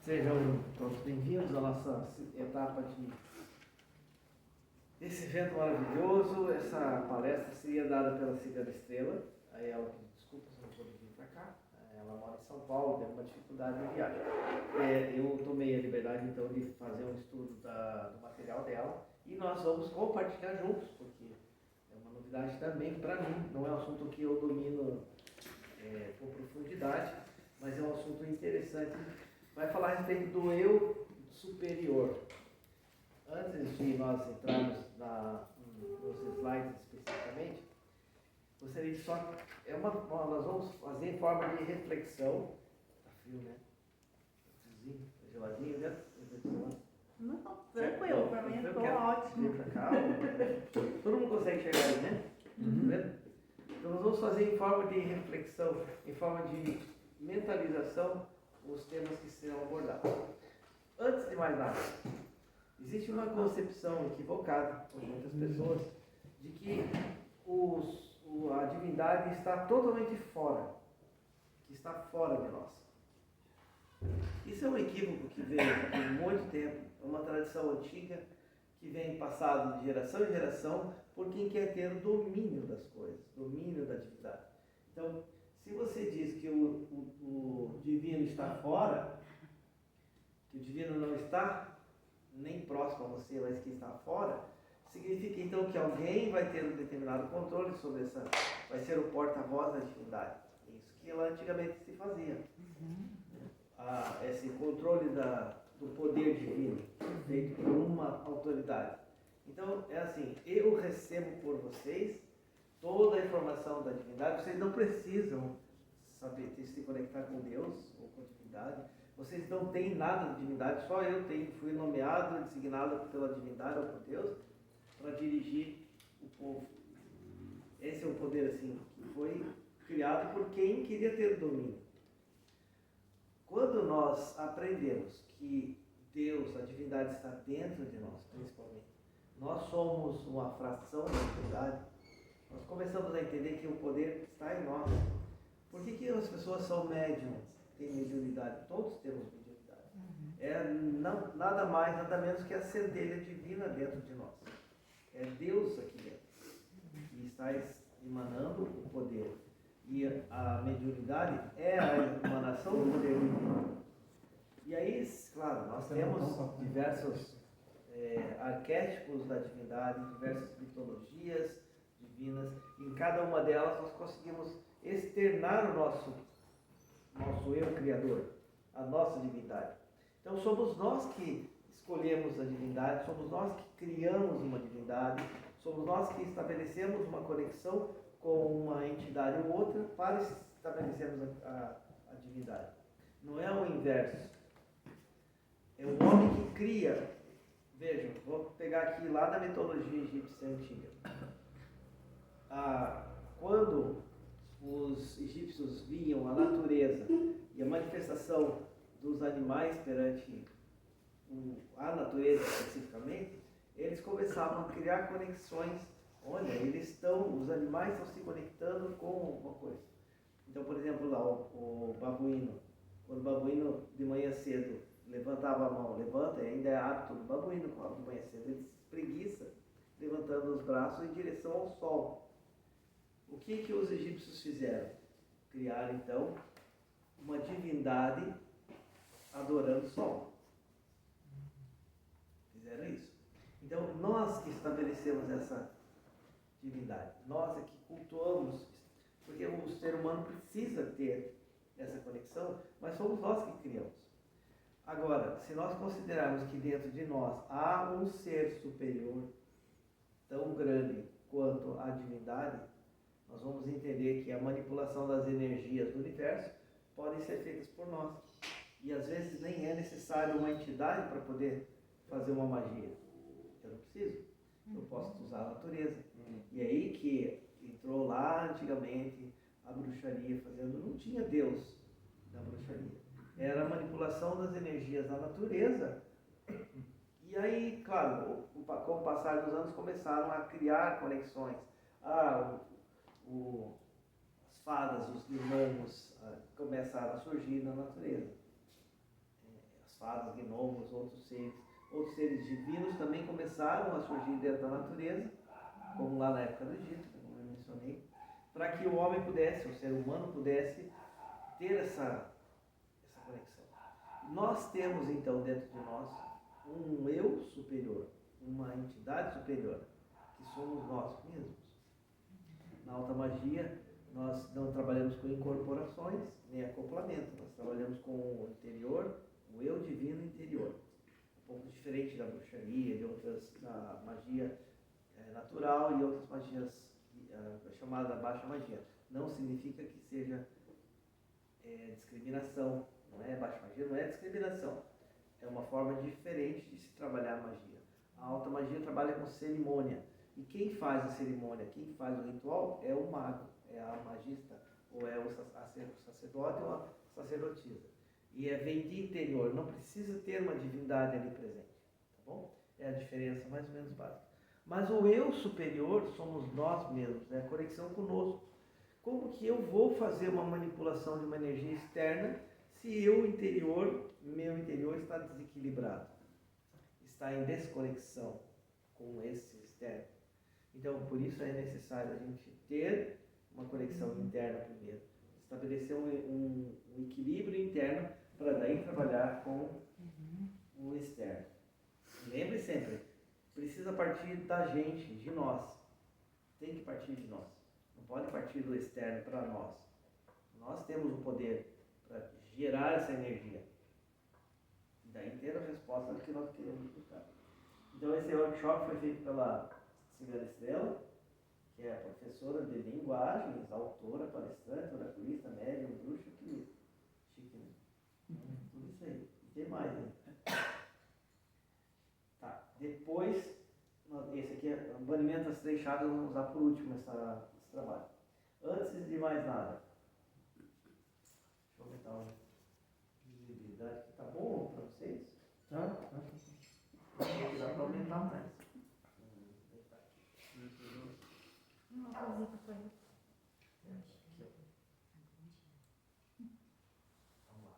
Sejam todos bem-vindos à nossa etapa desse evento maravilhoso. Essa palestra seria dada pela Cigana Estrela. Aí ela pediu desculpas, não pôde vir para cá. Ela mora em São Paulo, teve uma dificuldade de viagem. Eu tomei a liberdade então de fazer um estudo do material dela e nós vamos compartilhar juntos, porque é uma novidade também para mim. Não é um assunto que eu domino com profundidade, mas é um assunto interessante. Vai falar a respeito do eu superior. Antes de nós entrarmos nos slides especificamente, gostaria de só... nós vamos fazer em forma de reflexão. Está frio, né? Está geladinho, né? Não, tranquilo, para mim ficou ótimo. Todo mundo consegue chegar aí, né? Uhum. Então nós vamos fazer em forma de reflexão, em forma de mentalização, os temas que serão abordados. Antes de mais nada, existe uma concepção equivocada por muitas pessoas de que a divindade está totalmente fora, que está fora de nós. Isso é um equívoco que vem por muito tempo, é uma tradição antiga que vem passado de geração em geração por quem quer ter o domínio das coisas, domínio da divindade. Então, se você diz que o divino está fora, que o divino não está nem próximo a você, mas que está fora, significa então que alguém vai ter um determinado controle sobre essa, vai ser o porta-voz da divindade. É isso que lá antigamente se fazia. Esse controle do poder divino, feito por uma autoridade. Então, é assim, eu recebo por vocês toda a informação da divindade, vocês não precisam saber se conectar com Deus ou com a divindade, vocês não têm nada de divindade, só eu fui nomeado, designado pela divindade ou por Deus para dirigir o povo. Esse é um poder assim, que foi criado por quem queria ter o domínio. Quando nós aprendemos que Deus, a divindade está dentro de nós, principalmente, nós somos uma fração da divindade, nós começamos a entender que o poder está em nós. Por que as pessoas são médiums, têm mediunidade? Todos temos mediunidade. Nada mais, nada menos que a centelha divina dentro de nós. É Deus aqui dentro, que está emanando o poder. E a mediunidade é a emanação do poder divino. E aí, claro, nós temos diversos arquétipos da divindade, diversas mitologias divinas. Em cada uma delas nós conseguimos externar o nosso eu criador, a nossa divindade. Então somos nós que escolhemos a divindade, somos nós que criamos uma divindade, somos nós que estabelecemos uma conexão com uma entidade ou outra para estabelecermos a divindade. Não é o inverso. É o homem que cria. Vejam, vou pegar aqui lá da mitologia egípcia antiga. Quando os egípcios viam a natureza e a manifestação dos animais perante a natureza especificamente, eles começavam a criar conexões. Olha, os animais estão se conectando com alguma coisa. Então, por exemplo, lá o babuíno, quando o babuíno de manhã cedo levantava a mão, levanta, e ainda é hábito do babuíno, de manhã cedo, ele se espreguiça, levantando os braços em direção ao sol. O que os egípcios fizeram? Criaram, então, uma divindade adorando o sol. Fizeram isso. Então, nós que estabelecemos essa divindade, nós é que cultuamos, porque o ser humano precisa ter essa conexão, mas somos nós que criamos. Agora, se nós considerarmos que dentro de nós há um ser superior tão grande quanto a divindade, nós vamos entender que a manipulação das energias do universo podem ser feitas por nós. E às vezes nem é necessário uma entidade para poder fazer uma magia. Eu não preciso. Eu posso usar a natureza. E aí que entrou lá antigamente a bruxaria fazendo. Não tinha Deus na bruxaria. Era a manipulação das energias da natureza. E aí, claro, com o passar dos anos começaram a criar conexões. As fadas, os gnomos começaram a surgir na natureza. As outros seres divinos também começaram a surgir dentro da natureza, como lá na época do Egito, como eu mencionei, para que o homem pudesse, o ser humano pudesse ter essa conexão. Nós temos então dentro de nós um eu superior, uma entidade superior, que somos nós mesmos. Na alta magia, nós não trabalhamos com incorporações nem acoplamento, nós trabalhamos com o interior, o eu divino interior. Um pouco diferente da bruxaria, de outras, da magia natural e outras magias, chamada baixa magia. Não significa que seja discriminação, não é baixa magia, não é discriminação. É uma forma diferente de se trabalhar a magia. A alta magia trabalha com cerimônia. E quem faz a cerimônia, quem faz o ritual é o mago, é a magista, ou é o sacerdote ou a sacerdotisa. E vem de interior, não precisa ter uma divindade ali presente, tá bom? É a diferença mais ou menos básica. Mas o eu superior somos nós mesmos, é a conexão conosco. Como que eu vou fazer uma manipulação de uma energia externa se meu interior está desequilibrado, está em desconexão com esse externo? Então, por isso é necessário a gente ter uma conexão interna primeiro, estabelecer um equilíbrio interno para daí trabalhar com o externo. Lembre sempre, precisa partir da gente, de nós. Tem que partir de nós. Não pode partir do externo para nós. Nós temos o poder para gerar essa energia. E daí ter a resposta do que nós queremos buscar. Então esse workshop foi feito pela Cigana Estrela, que é a professora de linguagens, autora, palestrante, oraculista, médium, bruxa, que chique, né? Tudo isso aí. E tem mais, né? Tá. Depois, esse aqui é o banimento das 3 chagas, vamos usar por último esse trabalho. Antes de mais nada, deixa eu aumentar a visibilidade aqui. Tá bom para vocês? Tá. Dá para aumentar mais. Uma coisinha para fazer. Vamos lá.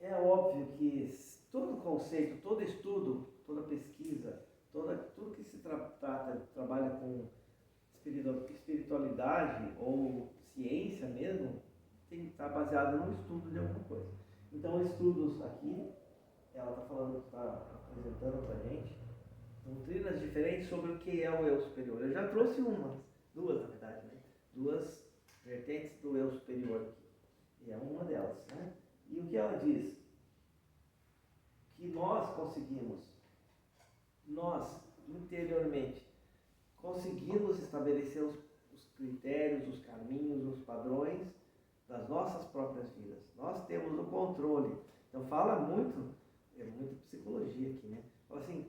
É óbvio que todo conceito, todo estudo, toda pesquisa, tudo que se trabalha com espiritualidade ou ciência mesmo, tem que estar baseado no estudo de alguma coisa. Então, estudos aqui, ela está falando, está apresentando para a gente, doutrinas diferentes sobre o que é o eu superior. Eu já trouxe duas na verdade, né? 2 vertentes do eu superior aqui. E é uma delas, né? E o que ela diz? Que nós interiormente, conseguimos estabelecer os critérios, os caminhos, os padrões das nossas próprias vidas. Nós temos o controle. Então fala muito, é muita psicologia aqui, né? Fala assim,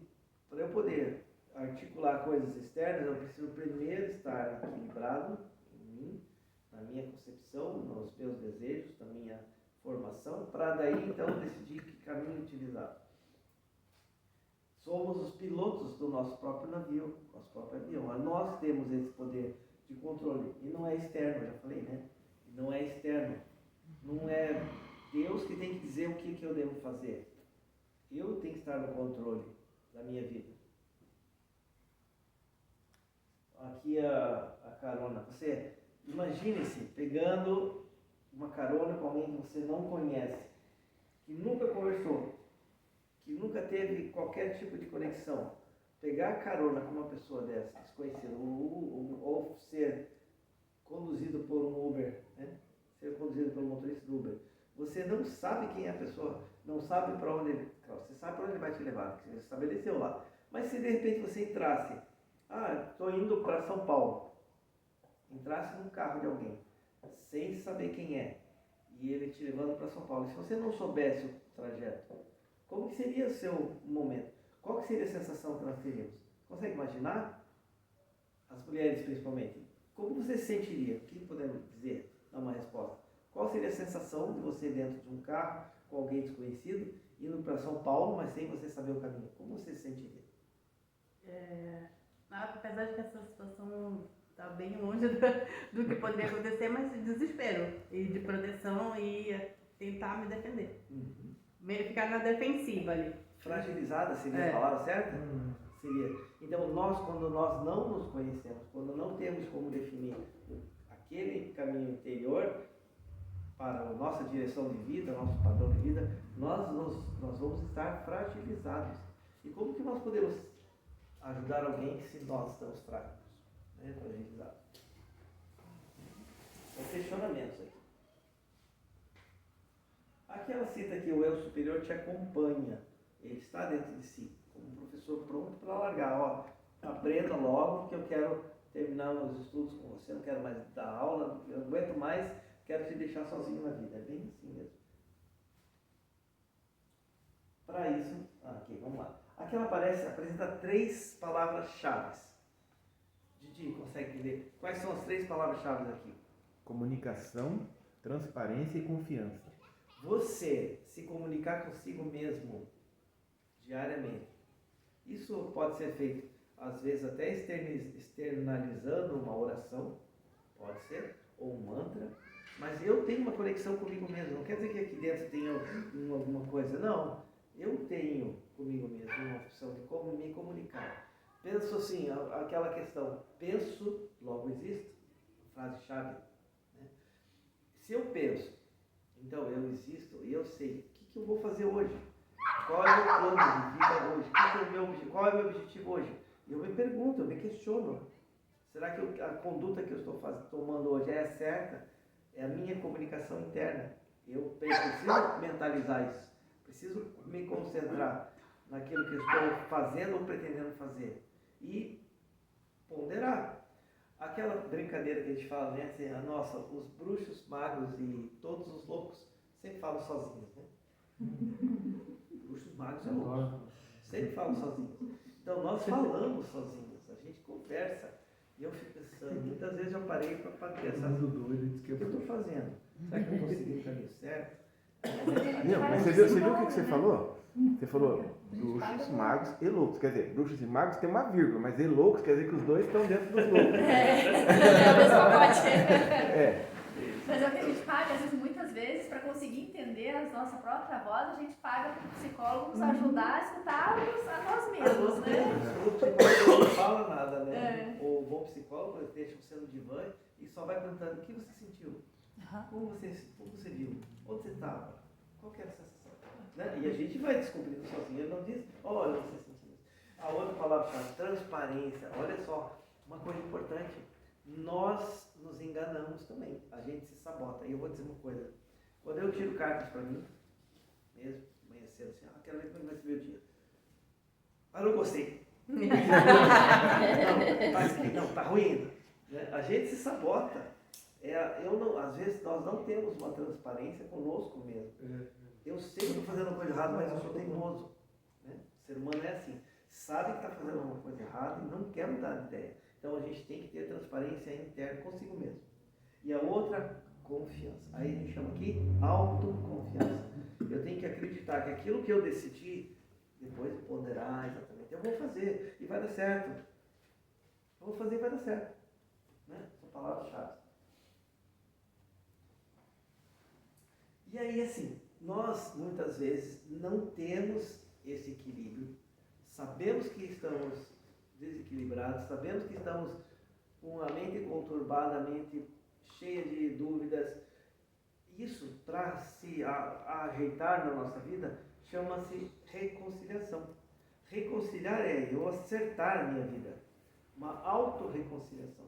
para eu poder articular coisas externas, eu preciso primeiro estar equilibrado em mim, na minha concepção, nos meus desejos, na minha formação, para daí então decidir que caminho utilizar. Somos os pilotos do nosso próprio navio, nosso próprio avião. Mas nós temos esse poder de controle. E não é externo, já falei, né? Não é externo. Não é Deus que tem que dizer o que eu devo fazer. Eu tenho que estar no controle da minha vida. Aqui a carona. Você imagine-se pegando uma carona com alguém que você não conhece, que nunca conversou, que nunca teve qualquer tipo de conexão. Pegar carona com uma pessoa dessa, desconhecida, ou ser conduzido por um Uber, né? Ser conduzido pelo motorista do Uber. Você não sabe quem é a pessoa, não sabe para onde ele... Você sabe para onde ele vai te levar, que você estabeleceu lá. Mas se de repente você entrasse, estou indo para São Paulo, entrasse num carro de alguém, sem saber quem é, e ele te levando para São Paulo, e se você não soubesse o trajeto, como que seria o seu momento? Qual que seria a sensação que nós teríamos? Consegue imaginar? As mulheres principalmente. Como você se sentiria? O que podemos dizer? Dar uma resposta. Qual seria a sensação de você dentro de um carro, com alguém desconhecido, indo para São Paulo, mas sem você saber o caminho? Como você se sentiria? Apesar de que essa situação está bem longe do que poderia acontecer, mas de desespero e de proteção e tentar me defender. Uhum. Meio ficar na defensiva ali. Fragilizada seria a palavra certa? Seria. Então, quando nós não nos conhecemos, quando não temos como definir aquele caminho interior para a nossa direção de vida, nosso padrão de vida, nós vamos estar fragilizados. E como que nós podemos ajudar alguém se nós estamos fracos, né? Fragilizados? São questionamentos aqui. Aqui ela cita que o eu superior te acompanha, ele está dentro de si, como um professor pronto para largar. Ó, aprenda logo que eu quero terminar os estudos com você, não quero mais dar aula, eu não aguento mais, quero te deixar sozinho na vida. É bem assim mesmo. Para isso, aqui, vamos lá. Aqui ela apresenta 3 palavras-chave. Didi, consegue ler? Quais são as 3 palavras-chave aqui? Comunicação, transparência e confiança. Você se comunicar consigo mesmo diariamente. Isso pode ser feito, às vezes, até externalizando uma oração, pode ser, ou um mantra, mas eu tenho uma conexão comigo mesmo. Não quer dizer que aqui dentro tenha alguma coisa, não. Eu tenho comigo mesmo uma opção de como me comunicar. Penso assim, aquela questão, penso, logo existo, frase-chave. Né? Se eu penso, então eu existo e eu sei o que eu vou fazer hoje. Qual é o meu plano de vida hoje? Qual é o meu objetivo hoje? Eu me pergunto, eu me questiono. Será que a conduta que eu estou tomando hoje é certa? É a minha comunicação interna. Eu preciso mentalizar isso. Preciso me concentrar naquilo que eu estou fazendo ou pretendendo fazer. E ponderar. Aquela brincadeira que a gente fala, né? Assim, nossa, os bruxos, magos e todos os loucos sempre falam sozinhos, né? Bruxos, magos e loucos. Sempre falam sozinhos. Então, nós falamos sozinhos. A gente conversa. E eu fico pensando, muitas vezes eu parei para pensar, o que eu estou fazendo? Será que eu estou seguindo o caminho certo? Não, mas você viu o que você falou? Você falou bruxos, magos e loucos. Quer dizer, bruxos e magos tem uma vírgula, mas e loucos quer dizer que os dois estão dentro dos loucos. É a mesma parte. É. Mas é o que a gente paga, às vezes, muitas vezes, para conseguir entender a nossa própria voz, a gente paga para o psicólogo nos ajudar a escutar-nos a nós mesmos, né? O psicólogo não fala nada, né? O bom psicólogo deixa você no divã e só vai perguntando o que você sentiu, como você viu, onde você estava, qual que era a sensação. Né? E a gente vai descobrindo sozinho. Ele não diz, olha, você sentiu isso. A outra palavra-chave, transparência. Olha só, uma coisa importante. Nós nos enganamos também. A gente se sabota. E eu vou dizer uma coisa. Quando eu tiro cartas para mim, mesmo, amanhã cedo, assim, quero ver como vai ser meu dia. Mas não gostei. Não, tá ruim ainda. Né? A gente se sabota. Às vezes nós não temos uma transparência conosco mesmo. Eu sei que estou fazendo uma coisa errada, mas eu sou teimoso. Né? O ser humano é assim. Sabe que está fazendo uma coisa errada e não quer mudar de ideia. Então a gente tem que ter transparência interna consigo mesmo. E a outra, confiança. Aí a gente chama aqui autoconfiança. Eu tenho que acreditar que aquilo que eu decidi, depois de ponderar exatamente, eu vou fazer e vai dar certo. Eu vou fazer e vai dar certo. Né? São palavras-chave. E aí, assim, nós muitas vezes não temos esse equilíbrio, sabemos que estamos desequilibrados, sabemos que estamos com a mente conturbada, a mente cheia de dúvidas. Isso, para se ajeitar na nossa vida, chama-se reconciliação. Reconciliar é eu acertar a minha vida, uma autorreconciliação.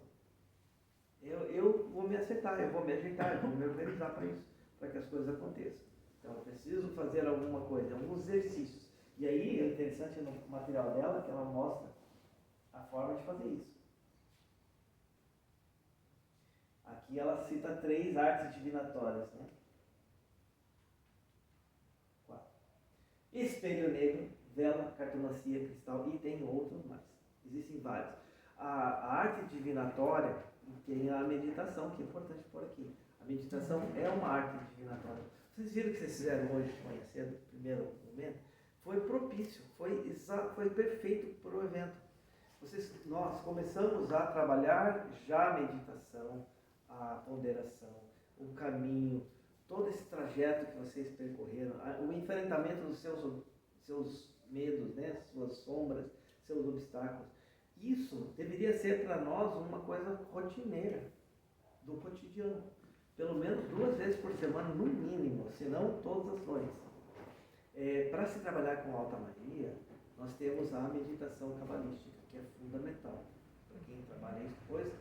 Eu vou me acertar, eu vou me ajeitar, eu vou me organizar para isso, para que as coisas aconteçam. Então, eu preciso fazer alguma coisa, alguns exercícios. E aí, é interessante no material dela que ela mostra a forma de fazer isso. Aqui ela cita 3 artes divinatórias, né? 4. Espelho negro, vela, cartomancia, cristal e tem outros mais. Existem vários. A arte divinatória tem a meditação, que é importante por aqui. A meditação é uma arte divinatória. Vocês viram o que vocês fizeram hoje de manhã cedo, no primeiro momento? Foi propício, foi perfeito para o evento. Nós começamos a trabalhar já a meditação, a ponderação, o caminho, todo esse trajeto que vocês percorreram, o enfrentamento dos seus medos, né? Suas sombras, seus obstáculos, isso deveria ser para nós uma coisa rotineira do cotidiano. Pelo menos 2 vezes por semana, no mínimo, se não todas as noites. Para se trabalhar com alta magia, nós temos a meditação cabalística, que é fundamental. Para quem trabalha isso depois,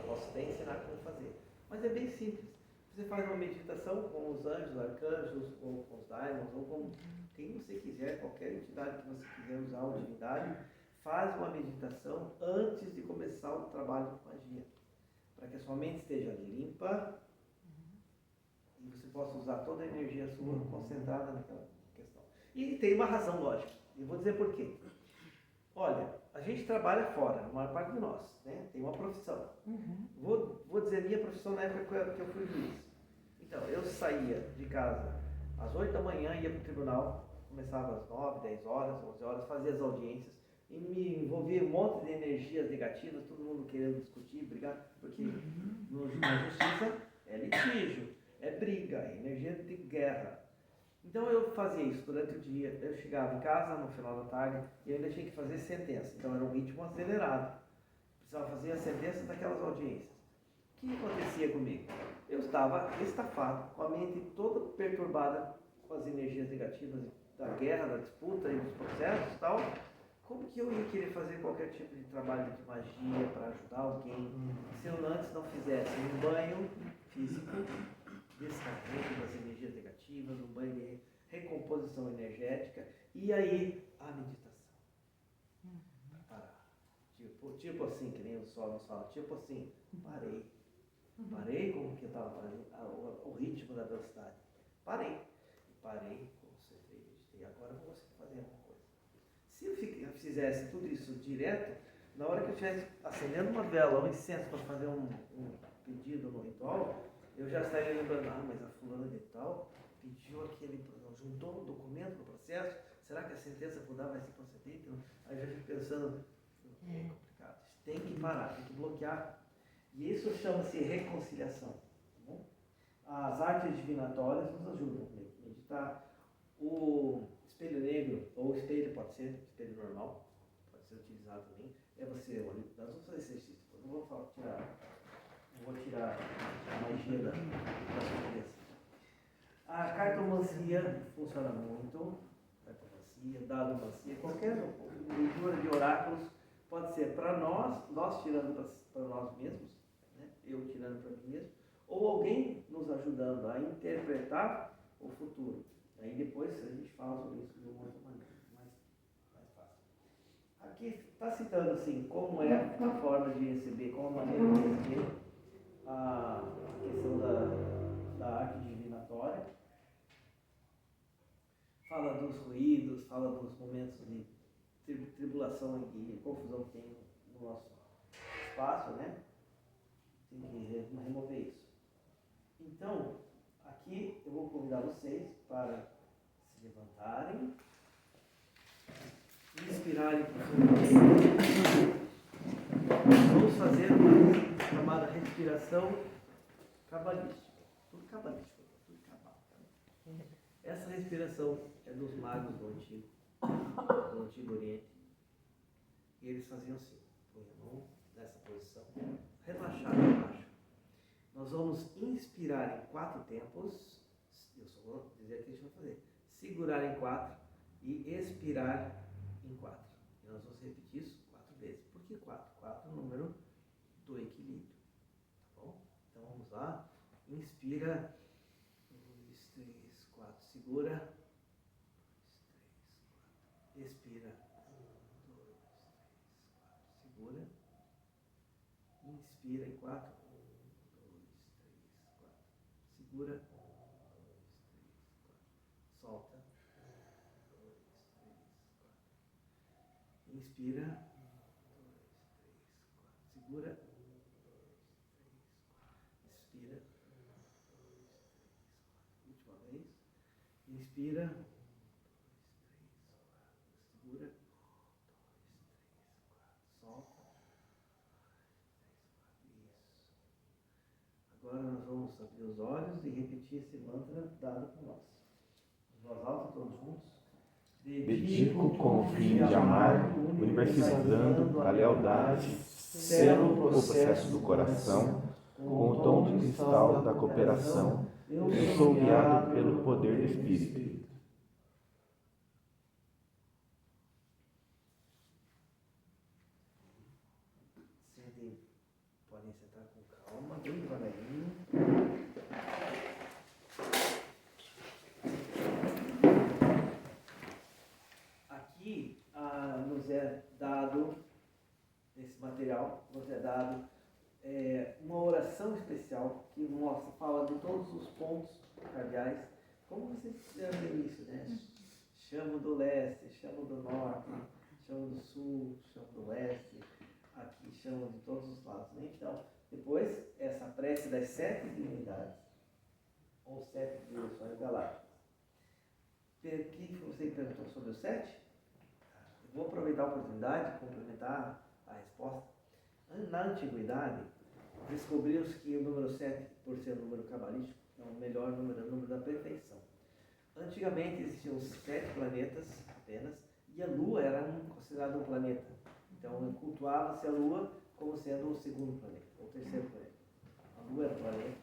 posso até ensinar como fazer. Mas é bem simples. Você faz uma meditação com os anjos, arcanjos, ou com os daimons, ou com quem você quiser, qualquer entidade que você quiser usar, ou divindade, faz uma meditação antes de começar o trabalho com magia. Para que a sua mente esteja limpa e você possa usar toda a energia sua concentrada naquela questão. E tem uma razão lógica. E vou dizer por quê. Olha, a gente trabalha fora, a maior parte de nós, né? Tem uma profissão. Vou dizer minha profissão na época que eu fui juiz. Então, eu saía de casa às 8 da manhã, ia para o tribunal, começava às 9, 10 horas, 11 horas, fazia as audiências e me envolvia em um monte de energias negativas, todo mundo querendo discutir, brigar, porque na justiça é litígio, é briga, é energia de guerra. Então eu fazia isso durante o dia, eu chegava em casa no final da tarde e eu ainda tinha que fazer sentença, então era um ritmo acelerado. Precisava fazer a sentença daquelas audiências. O que acontecia comigo? Eu estava estafado, com a mente toda perturbada com as energias negativas da guerra, da disputa e dos processos e tal. Como que eu ia querer fazer qualquer tipo de trabalho de magia para ajudar alguém se eu antes não fizesse um banho físico, descarrego das energias negativas, um banho de recomposição energética e aí a meditação? Parar. Tipo assim, que nem o sol nos fala, tipo assim, parei como que eu estava fazendo, o ritmo da velocidade. Parei, concentrei, meditei. Agora eu vou conseguir fazer alguma coisa. Se eu fizesse tudo isso direto, na hora que eu estivesse acendendo uma vela, um incenso para fazer um pedido no ritual, eu já estaria lembrando, mas a fulana de tal pediu aquele, juntou um documento no processo, será que a sentença por dar vai ser procedente? Aí eu já fico pensando, é complicado, tem que parar, tem que bloquear. E isso chama-se reconciliação. Tá bom? As artes divinatórias nos ajudam a meditar. O espelho negro, ou espelho, pode ser espelho normal, pode ser utilizado também. É você, olha, nós vamos fazer exercício, não vou tirar a magia da cabeça. A cartomancia funciona muito, cartomancia, dadomancia, qualquer leitura de oráculos pode ser para nós tirando para nós mesmos, né? Eu tirando para mim mesmo, ou alguém nos ajudando a interpretar o futuro. Aí depois a gente fala sobre isso de uma outra maneira, mais fácil. Aqui está citando assim, como é a forma de receber, como a maneira de receber a questão da arte divinatória. Fala dos ruídos, fala dos momentos de tribulação e confusão que tem no nosso espaço, né? Tem que remover isso. Então, aqui eu vou convidar vocês para se levantarem, inspirarem profundamente. Vamos fazer uma chamada respiração cabalística. Tudo cabalístico, tudo cabal. Essa respiração é dos magos do Antigo Oriente. E eles faziam assim, põe a mão nessa posição, relaxar embaixo. Nós vamos inspirar em 4 tempos, eu só vou dizer o que a gente vai fazer. Segurar em 4 e expirar em 4. E nós vamos repetir isso 4 vezes. Por que 4? 4 é o número do equilíbrio. Tá bom? Então vamos lá. Inspira. 2, 3, 4. Segura. 2, 3, 4. Expira. 1, 2, 3, 4. Segura. Inspira em 4. 1, 2, 3, 4. Segura. 1, 2, 3, 4. Solta. 1, 2, 3, 4. Inspira. 1, 2, 3, 4. Segura. 1, 2, 3, 4. Expira. 1, 2, 3, 4. Última vez. Inspira. 1, 2, 3, 4. Segura. 1, 2, 3, 4. Solta. 1, 2, 3, 4. Isso. Agora nós vamos vamos abrir os olhos e repetir esse mantra dado por nós. Em voz alta, todos juntos. Dedico com o fim de amar, universalizando a lealdade, selo o processo do coração, com o tom de cristal da cooperação, eu sou guiado pelo poder do Espírito. Sentem, podem sentar com calma, bem devagarinho. Aqui nos é dado, nesse material, nos é dado uma oração especial que mostra, fala de todos os pontos cardeais, como vocês fizeram no início, né? Chamo do leste, chamo do norte, chamo do sul, chamo do oeste, aqui chamo de todos os lados, né? Então, depois, essa prece das 7 divindades, ou 7 dimensões galácticas. Aqui você perguntou sobre o 7? Eu vou aproveitar a oportunidade de complementar a resposta. Na antiguidade, descobriu-se que o número 7, por ser um número cabalístico, é o melhor número, é o número da perfeição. Antigamente existiam 7 planetas apenas, e a Lua era considerada um planeta. Então cultuava-se a Lua como sendo o segundo planeta, ou o terceiro planeta. A Lua era um planeta.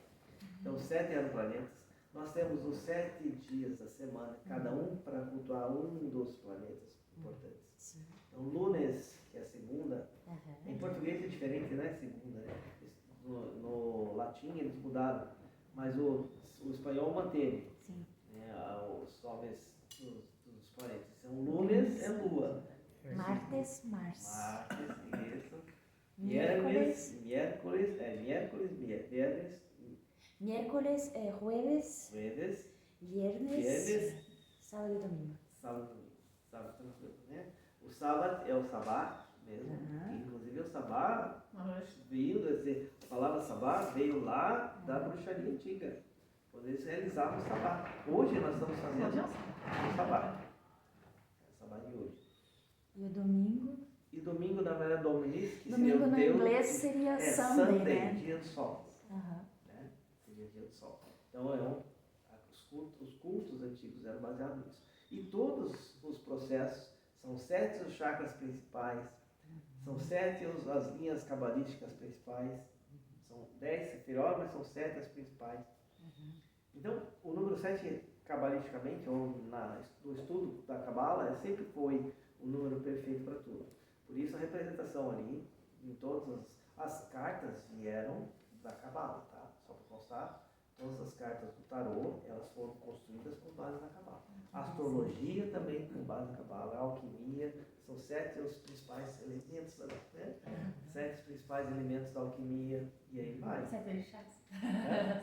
Então 7 eram planetas. Nós temos os 7 dias da semana, cada um para cultuar um dos planetas importantes. Então lunes, que é a segunda, em português é diferente, né? Segunda, né? No latim eles mudaram, mas o espanhol manteve. Os nomes dos planetas. Então lunes é lua. Martes, Mars. Martes, isso. Miércoles. Viernes. Miércoles, jueves, Jueves. viernes, sábado e domingo. Sábado, tranquilo, né? O sábado é o sabá mesmo. Inclusive o sabá veio, a palavra sabá veio lá da bruxaria antiga. Quando eles realizavam o sabá. Hoje nós estamos fazendo o sabá. É o sabá de hoje. E o domingo? E domingo, na verdade, Dominis, que Domingo seria o no Deus, inglês seria Sunday, né? dia do sol. Né? Seria dia do sol. Então, os cultos antigos eram baseados nisso. E todos os processos, são 7 os chakras principais, são 7 as linhas cabalísticas principais, são 10 sefirot, mas são 7 as principais. Então, o número 7, cabalisticamente, ou no estudo da Cabala, sempre foi o número perfeito para tudo. Por isso, a representação ali, em todas as cartas vieram da Cabala, tá? Só para constar, todas as cartas do tarô, elas foram construídas com base na Cabala. A astrologia também com base na Cabala, a alquimia, são 7 os principais elementos, né? 7 os principais elementos da alquimia, e aí vai. 7 orixás.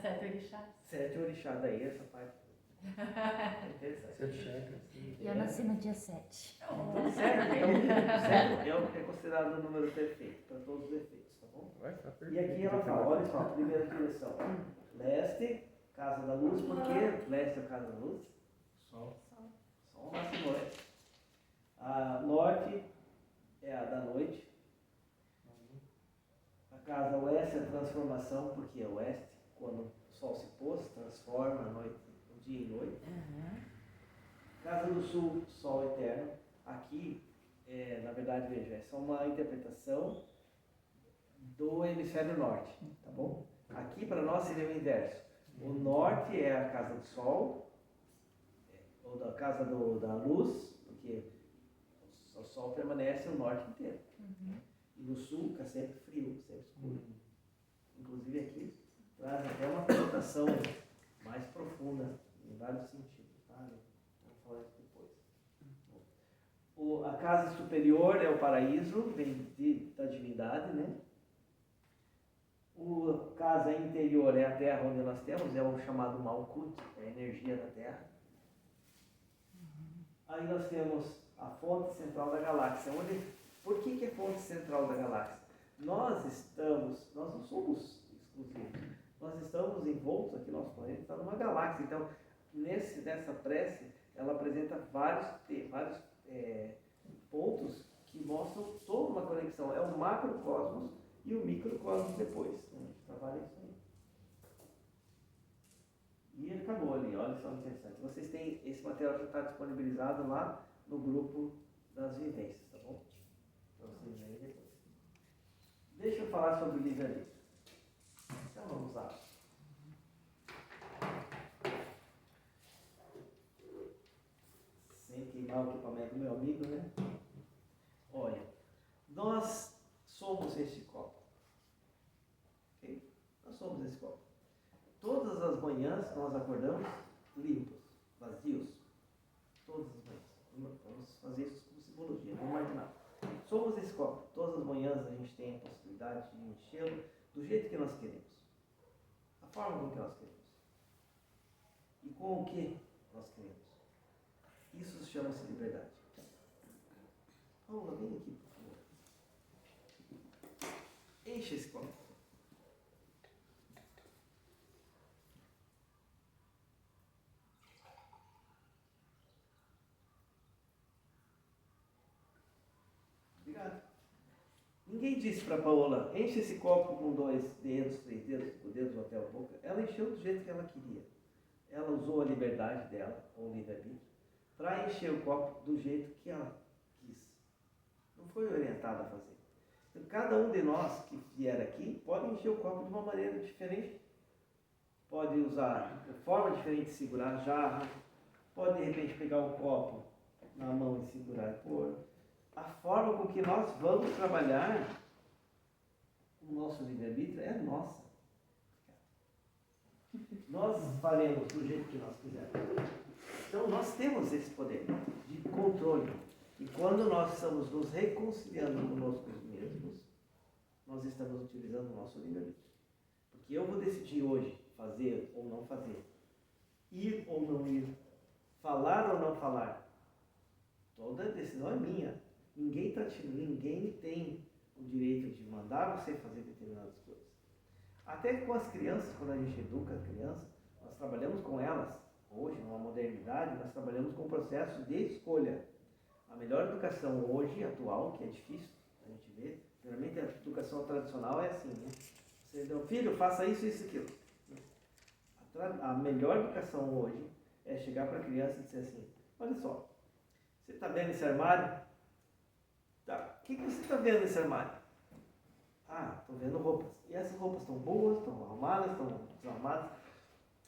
7 orixás. 7 orixás, daí essa parte. É interessante. 7 chakras. E eu nasci no dia 7. Tudo certo, então, 7 é o que é considerado o número perfeito, para todos os efeitos, tá bom? E aqui ela fala, olha só, primeira direção. Leste, casa da luz, por que leste é a casa da luz? Sol. Sol nasce no oeste. A norte é a da noite. A casa oeste é a transformação, porque é oeste, quando o sol se pôs, transforma a noite, o dia em noite. Casa do sul, sol eterno. Aqui, na verdade, veja, é só uma interpretação do hemisfério norte, tá bom? Aqui para nós seria o inverso. O norte é a casa do sol, ou da casa da luz, porque o sol permanece o norte inteiro. E no sul fica sempre frio, sempre escuro. Inclusive aqui traz até uma conotação mais profunda, em vários sentidos, tá? Vamos falar isso depois. A casa superior é o paraíso, vem da divindade, né? A casa interior é a terra onde nós temos, é o chamado Malkut, é a energia da terra. Aí nós temos a fonte central da galáxia. Por que é fonte central da galáxia? Nós não somos exclusivos, nós estamos envoltos aqui, nosso planeta está numa galáxia. Então, nessa prece, ela apresenta vários pontos que mostram toda uma conexão. É o macrocosmos e o microcosmos depois. A gente trabalha isso aí. acabou ali, olha só que interessante. Vocês têm, esse material já está disponibilizado lá no grupo das vivências, tá bom? Para vocês verem depois. Deixa eu falar sobre o livre-arbítrio. Então vamos lá. Sem queimar o equipamento do meu amigo, né? Olha, nós somos este copo. Ok? Nós somos esse copo. Todas as manhãs nós acordamos limpos, vazios. Todas as manhãs. Vamos fazer isso com simbologia, vamos imaginar. Somos esse copo. Todas as manhãs a gente tem a possibilidade de enchê-lo do jeito que nós queremos. A forma com que nós queremos. E com o que nós queremos. Isso chama-se liberdade. Paula, vem aqui, por favor. Enche esse copo. Obrigado. Ninguém disse para Paola, enche esse copo com 2 dedos, 3 dedos, 5 dedos ou até a boca. Ela encheu do jeito que ela queria. Ela usou a liberdade dela, ou livre-arbítrio, para encher o copo do jeito que ela quis. Não foi orientada a fazer. Então, cada um de nós que vier aqui pode encher o copo de uma maneira diferente. Pode usar forma diferente de segurar a jarra. Pode, de repente, pegar o copo na mão e segurar e pôr. A forma com que nós vamos trabalhar o nosso livre-arbítrio é nossa. Nós faremos do jeito que nós quisermos. Então, nós temos esse poder de controle. E quando nós estamos nos reconciliando conosco mesmos, nós estamos utilizando o nosso livre-arbítrio. Porque eu vou decidir hoje fazer ou não fazer, ir ou não ir, falar ou não falar. Toda decisão é minha. Ninguém tem o direito de mandar você fazer determinadas coisas. Até com as crianças, quando a gente educa as crianças, nós trabalhamos com elas. Hoje, numa modernidade, nós trabalhamos com o processo de escolha. A melhor educação hoje, atual, que é difícil a gente ver, geralmente a educação tradicional é assim, né? Você diz, filho, faça isso, isso, aquilo. A melhor educação hoje é chegar para a criança e dizer assim, olha só, você está vendo esse armário? Tá. O que você está vendo nesse armário? Ah, estou vendo roupas. E essas roupas estão boas, estão arrumadas, estão desarrumadas?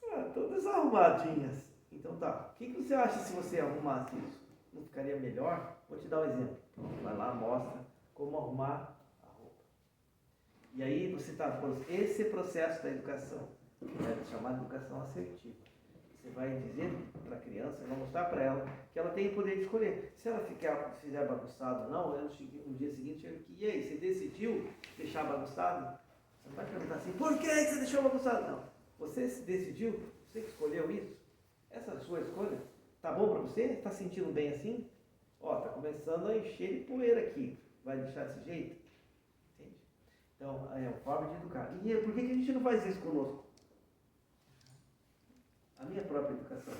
Ah, estão desarrumadinhas. Então tá. O que você acha se você arrumasse isso? Não ficaria melhor? Vou te dar um exemplo. Vai lá, mostra como arrumar a roupa. E aí você está... Esse processo da educação, que é chamado de educação assertiva. Você vai dizer para a criança, vai mostrar para ela que ela tem o poder de escolher. Se ela fizer bagunçado ou não, no dia seguinte chega aqui, e aí, você decidiu deixar bagunçado? Você não vai perguntar assim, por que você deixou bagunçado? Não. Você decidiu, você que escolheu isso. Essa é a sua escolha. Tá bom para você? Está sentindo bem assim? Ó, tá começando a encher de poeira aqui. Vai deixar desse jeito? Entende? Então, é uma forma de educar. E por que a gente não faz isso conosco? A minha própria educação,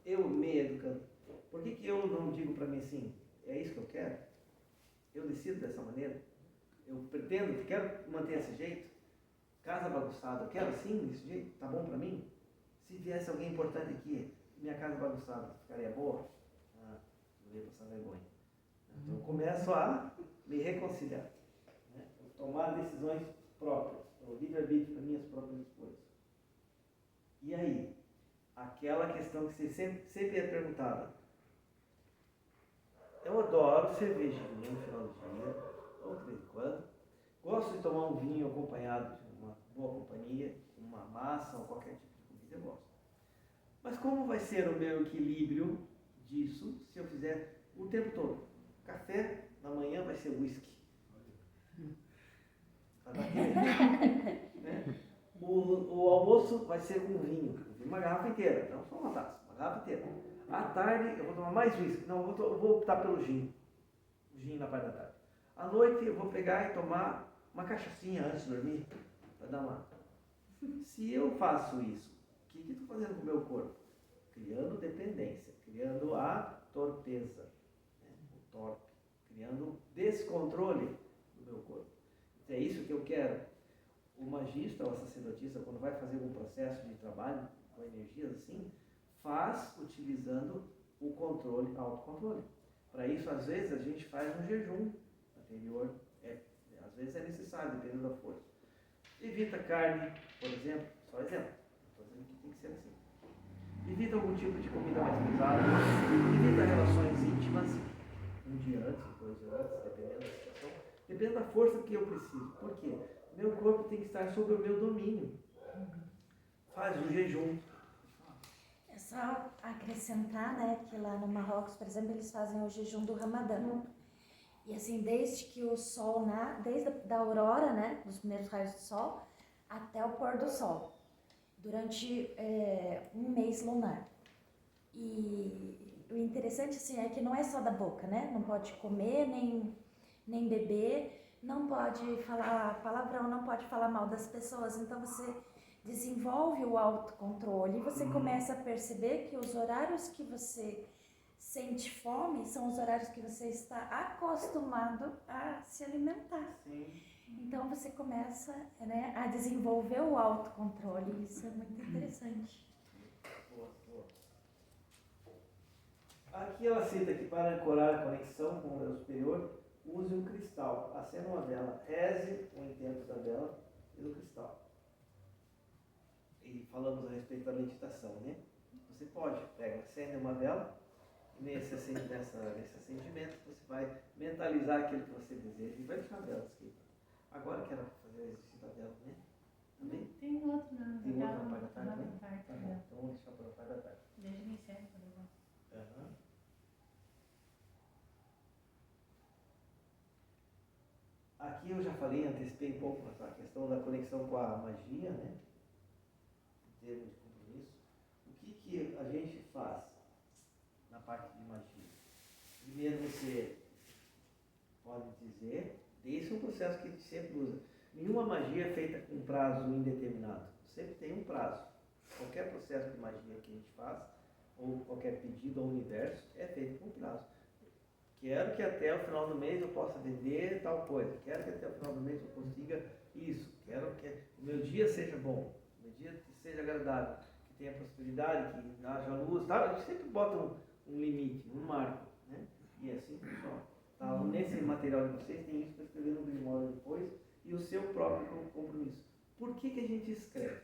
eu me educando. Por que eu não digo para mim assim, é isso que eu quero? Eu decido dessa maneira? Eu pretendo, quero manter esse jeito? Casa bagunçada, eu quero assim, desse jeito? Tá bom para mim? Se viesse alguém importante aqui, minha casa bagunçada, ficaria boa? Ah, não ia passar vergonha. Então eu começo a me reconciliar. Né? Tomar decisões próprias, o livre-arbítrio para minhas próprias escolhas. E aí? Aquela questão que você sempre é perguntada. Eu adoro cervejinha no final do dia, ou de vez em quando. Gosto de tomar um vinho acompanhado de uma boa companhia, uma massa ou qualquer tipo de comida, eu gosto. Mas como vai ser o meu equilíbrio disso se eu fizer o tempo todo? Café da manhã vai ser whisky. Vai bater, né? O almoço vai ser com vinho. Uma garrafa inteira, não só uma taça, uma garrafa inteira. À tarde eu vou tomar mais whisky. Não, eu vou optar pelo gin. Gin na parte da tarde. À noite eu vou pegar e tomar uma cachaçinha antes de dormir. Para dar uma... Se eu faço isso, o que eu estou fazendo com o meu corpo? Criando dependência, criando a torpeza, né? O torpe, criando descontrole do meu corpo. Então, é isso que eu quero. O magista ou a sacerdotisa, quando vai fazer algum processo de trabalho com energias assim, faz utilizando o controle, autocontrole. Para isso, às vezes, a gente faz um jejum anterior, às vezes é necessário, dependendo da força. Evita carne, por exemplo, só exemplo, estou dizendo que tem que ser assim. Evita algum tipo de comida mais pesada, evita relações íntimas, um dia antes, 2 dias antes, dependendo da situação, dependendo da força que eu preciso. Por quê? Meu corpo tem que estar sob o meu domínio. Faz o jejum. É só acrescentar, né, que lá no Marrocos, por exemplo, eles fazem o jejum do Ramadã. E assim, desde que o sol desde a aurora, né, dos primeiros raios do sol, até o pôr do sol, durante um mês lunar. E o interessante assim é que não é só da boca, né? Não pode comer, nem beber, não pode falar palavrão, não pode falar mal das pessoas. Então você desenvolve o autocontrole e você começa a perceber que os horários que você sente fome são os horários que você está acostumado a se alimentar. Sim. Então você começa, né, a desenvolver o autocontrole. Isso é muito interessante. Boa. Aqui ela cita que para ancorar a conexão com o eu superior, use um cristal. Acenda uma vela, reze o intento da vela e do cristal. E falamos a respeito da meditação, né? Você pode, acende uma vela, e nesse assentimento você vai mentalizar aquilo que você deseja e vai deixar a vela escrita. Agora que era para fazer o exercício da vela, né? Também? Tem outro na Tem outro na parte da tarde, né? parte, Tá bom, então vamos deixar para a parte da tarde. Desde o iniciante, por exemplo. Aham. Aqui eu já falei, antecipei um pouco a questão da conexão com a magia, né? Em termos de compromisso. O que a gente faz na parte de magia? Primeiro você pode dizer, esse é um processo que a gente sempre usa. Nenhuma magia é feita com prazo indeterminado. Sempre tem um prazo. Qualquer processo de magia que a gente faz, ou qualquer pedido ao universo, é feito com prazo. Quero que até o final do mês eu possa vender tal coisa. Quero que até o final do mês eu consiga isso. Quero que o meu dia seja bom, o meu dia seja agradável, que tenha prosperidade, que haja luz. Tá? A gente sempre bota um limite, um marco, né? E assim funciona. Tá? Nesse material de vocês tem isso para escrever no Grimório depois e o seu próprio compromisso. Por que a gente escreve?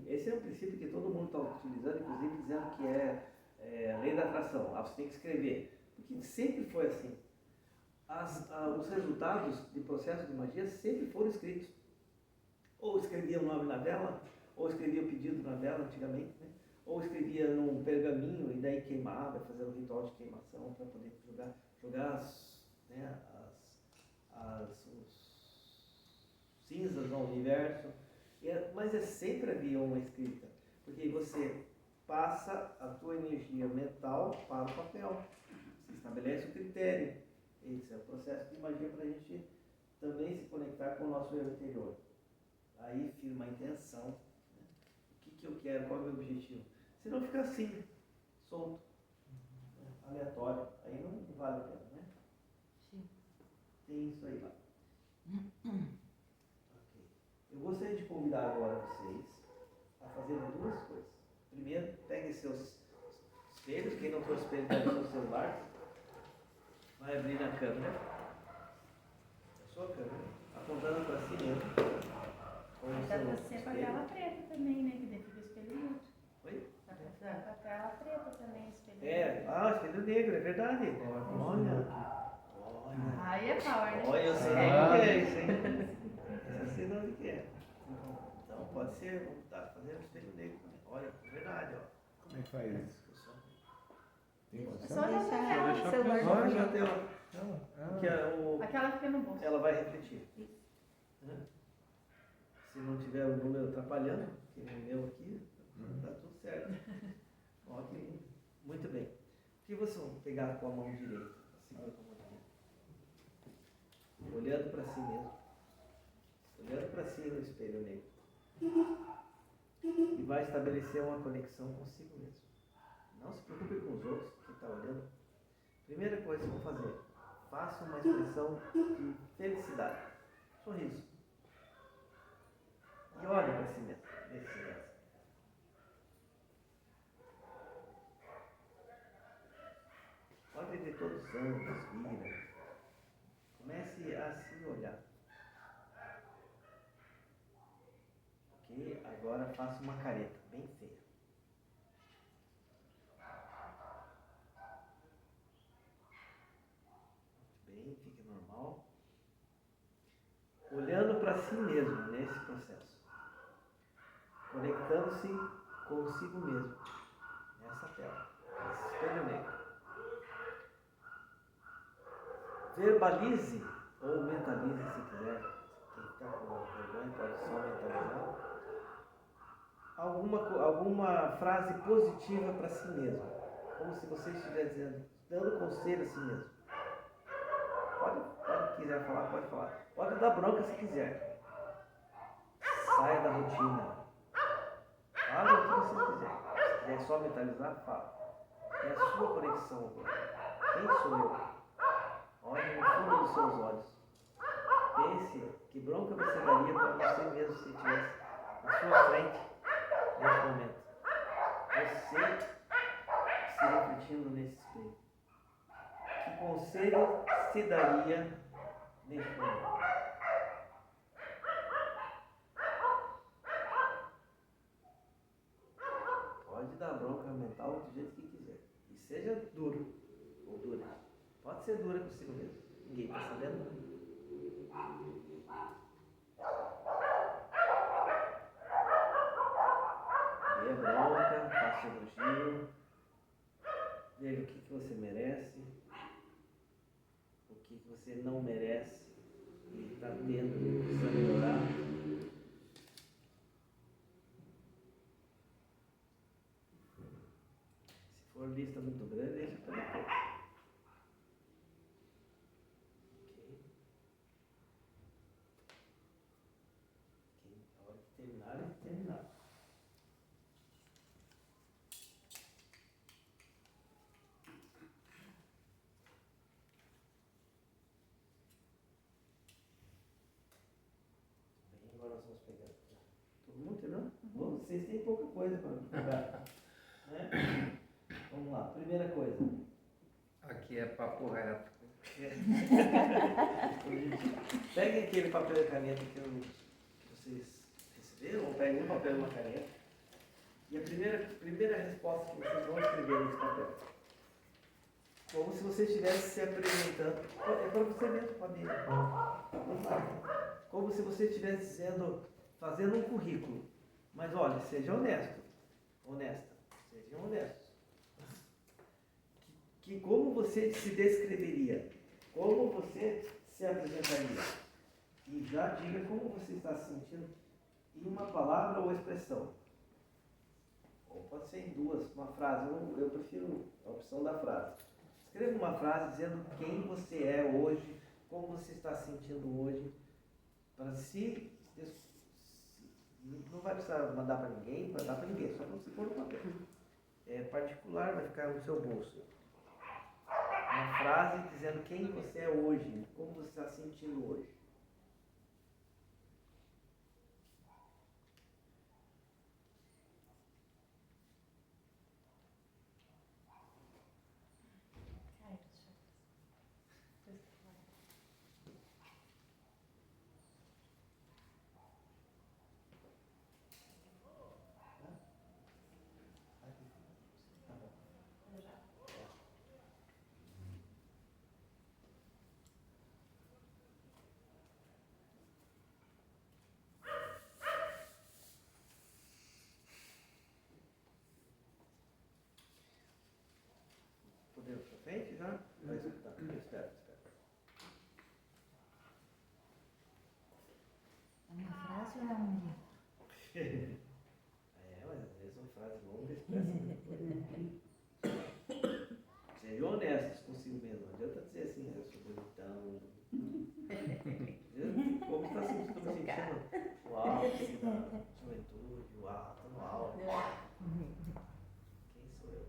Esse é um princípio que todo mundo está utilizando, inclusive dizendo que é a lei da atração. Você tem que escrever. Porque sempre foi assim. Os resultados de processo de magia sempre foram escritos. Ou escrevia o nome na vela, ou escrevia o pedido na vela antigamente, né? Ou escrevia num pergaminho e daí queimava, fazia um ritual de queimação para poder jogar os cinzas ao universo. Mas sempre havia uma escrita, porque você passa a tua energia mental para o papel. Você estabelece o critério. Esse é o processo de magia para a gente também se conectar com o nosso eu interior. Aí firma a intenção, né? O que eu quero, qual é o meu objetivo. Se não fica assim, solto, né? Aleatório, aí não vale a pena, né? Sim. Tem isso aí lá. Okay. Eu gostaria de convidar agora vocês a fazerem 2 coisas. Primeiro, peguem seus espelhos, quem não trouxe espelho pega o seu celular, vai abrir na câmera, a sua câmera, apontando para si mesmo. Dá pra ser com a tela preta também, né? Que daí fica o espelho negro. Oi? Dá pra ser com a tela preta também, espelho espelho negro, é verdade. Olha. Aí é power, né? Olha, eu sei onde que é isso, hein? Eu sei onde que é. Então pode ser, vamos estar fazendo espelho negro também. Olha, é verdade, ó. Como é que faz isso? Tem É condição? só olhar pra tela do Deixa eu celular. deixar Olha, já deu. Que Aquela fica no bolso. ela vai refletir. Né? Se não tiver o número atrapalhando, que nem o meu aqui, tá tudo certo. Ok, muito bem. O que vocês vão pegar com a mão direita? Segura com a mão direita. Olhando para si mesmo. Olhando para si no espelho negro. E vai estabelecer uma conexão consigo mesmo. Não se preocupe com os outros que estão olhando. Primeira coisa que vão fazer, faça uma expressão de felicidade. Sorriso. E olhe para si mesmo, nesse silêncio. todos os anos, vira. Comece a se olhar. Ok? Agora faça uma careta bem feia. Muito bem, fique normal. Olhando para si mesmo nesse processo. Conectando-se consigo mesmo. Nessa tela. Nesse espelho negro. Verbalize ou mentalize se quiser. Quem ficar com vergonha pode só mentalizar. Alguma frase positiva para si mesmo. Como se você estivesse dando conselho a si mesmo. Pode quiser falar, pode falar. Pode dar bronca se quiser. Saia da rotina. Fala o que você quiser. Se quiser só mentalizar, fala. É a sua conexão agora. Quem sou eu? Olhe no fundo dos seus olhos. Pense que bronca você daria para você mesmo se estivesse na sua frente nesse momento. Você se refletindo nesse espelho. Que conselho se daria nesse momento? Pode dar bronca mental do jeito que quiser. E seja duro ou dura. Pode ser dura consigo mesmo. Ninguém está sabendo. Dê a bronca, faça elogio. Veja o que você merece. O que você não merece. E está tendo, precisa melhorar. Se for lista muito grande, deixa para depois. A hora que terminar. Bem, agora nós vamos pegar. Todo mundo entendeu? Bom, vocês têm pouca coisa para pegar. Né? Vamos lá, primeira coisa. Aqui é papo reto. Peguem aquele papel e caneta que vocês receberam, ou peguem um papel e uma caneta. E a primeira resposta que vocês vão escrever nesse papel. Como se você estivesse se apresentando. É para você mesmo, família. Como se você estivesse fazendo um currículo. Mas olha, seja honesto. Honesta. Sejam honestos. Como você se descreveria? Como você se apresentaria? E já diga como você está se sentindo em uma palavra ou expressão. Ou pode ser em duas, uma frase. Eu prefiro a opção da frase. Escreva uma frase dizendo quem você é hoje, como você está se sentindo hoje. Para si, não vai precisar mandar para ninguém, só para você pôr no papel. É particular, vai ficar no seu bolso. Uma frase dizendo quem você é hoje, como você está se sentindo hoje. Podemos para frente já? Vai escutar. Espera. É uma frase ou é um livro? Mas às vezes uma frase longa expressa. Sejam honestos consigo mesmo. Não adianta dizer assim, eu sou bonitão. Como está se sentindo? O alto da juventude, o alto, no alto. Quem sou eu?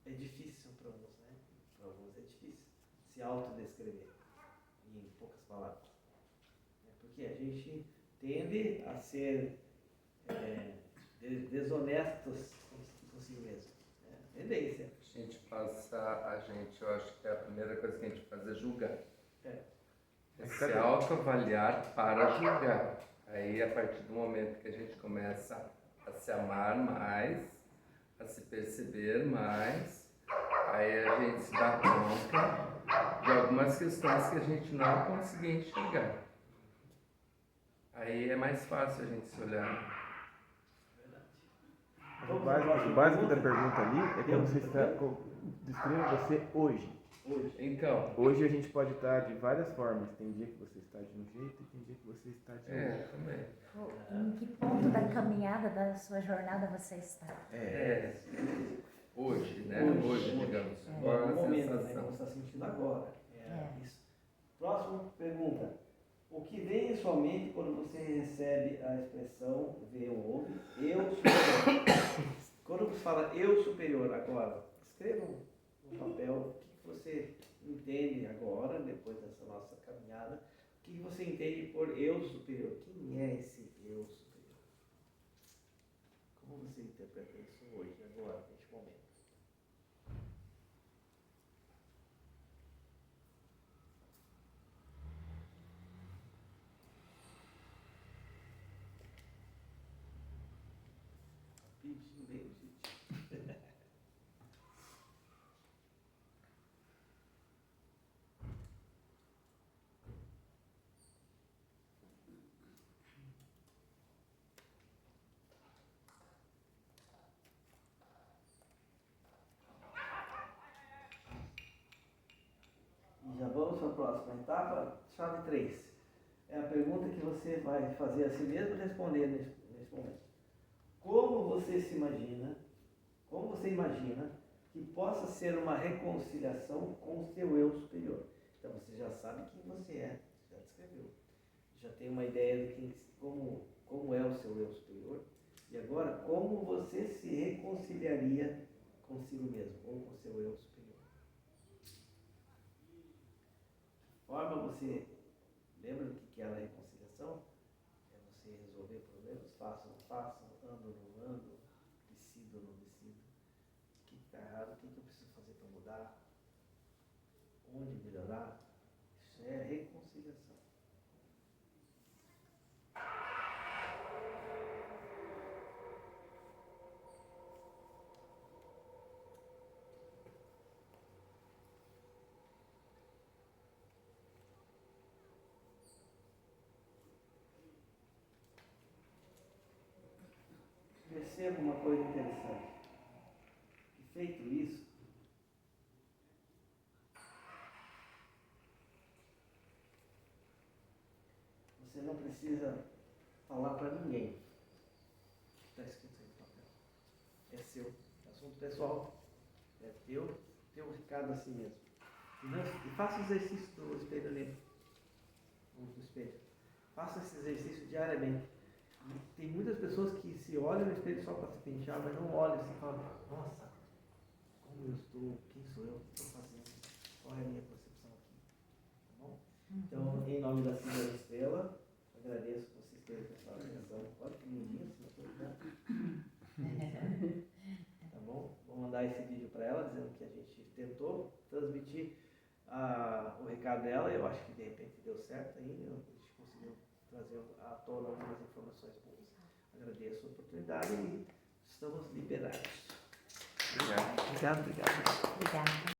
É difícil para alguns, né? Para alguns é difícil se autodescrever em poucas palavras. Porque a gente tende a ser desonestos consigo mesmo. É tendência. Eu acho que a primeira coisa que a gente faz é julgar. É. É se autoavaliar para julgar. Aí, a partir do momento que a gente começa a se amar mais, a se perceber mais, aí a gente se dá conta de algumas questões que a gente não conseguia enxergar. Aí é mais fácil a gente se olhar. O básico da pergunta ali é como você está. Descreva você hoje. Então. Hoje a gente pode estar de várias formas. Tem dia que você está de um jeito e tem dia que você está de outro. Também. Em que ponto da caminhada da sua jornada você está? Hoje, né? Hoje, digamos. Agora, no a momento, né, sensação. como você está sentindo agora. Isso. Próxima pergunta. O que vem em sua mente quando você recebe a expressão, vê ou ouve, eu superior? Quando você fala eu superior agora, escreva no papel o que você entende agora, depois dessa nossa caminhada, o que você entende por eu superior? Quem é esse eu superior? Como você interpreta isso hoje, agora, neste momento? Pedindo bem legítimo. E já vamos para a próxima etapa, chave 3. É a pergunta que você vai fazer a si mesmo e responder nesse momento. Como você imagina que possa ser uma reconciliação com o seu eu superior? Então você já sabe quem você é, já descreveu. Já tem uma ideia de como é o seu eu superior. E agora, como você se reconciliaria consigo mesmo, ou com o seu eu superior? De forma você lembra do que é a reconciliação? É você resolver problemas, faço ou não faço, ando ou não ando, decido ou não decido. O que está errado, o que eu preciso fazer para mudar, onde melhorar. Isso é reconciliação. Perceba uma coisa interessante. Que feito isso, você não precisa falar para ninguém o que está escrito aí no papel. É seu, é assunto pessoal, é teu recado a si mesmo. E faça o exercício do espelho ali, do espelho. Faça esse exercício diariamente. Tem muitas pessoas que se olham no espelho só para se pentear, mas não olham assim e falam, nossa, como eu estou, quem sou eu, o que estou fazendo, qual é a minha percepção aqui, tá bom? Então, em nome da Senhora Estrela, agradeço vocês terem prestado atenção. Olha que lindinha essa coisa. Tá bom? Vou mandar esse vídeo para ela, dizendo que a gente tentou transmitir o recado dela. Eu acho que de repente deu certo aí, a gente conseguiu trazer à tona algumas informações boas. Agradeço a oportunidade e estamos liberados. Obrigado. Obrigado. Obrigada.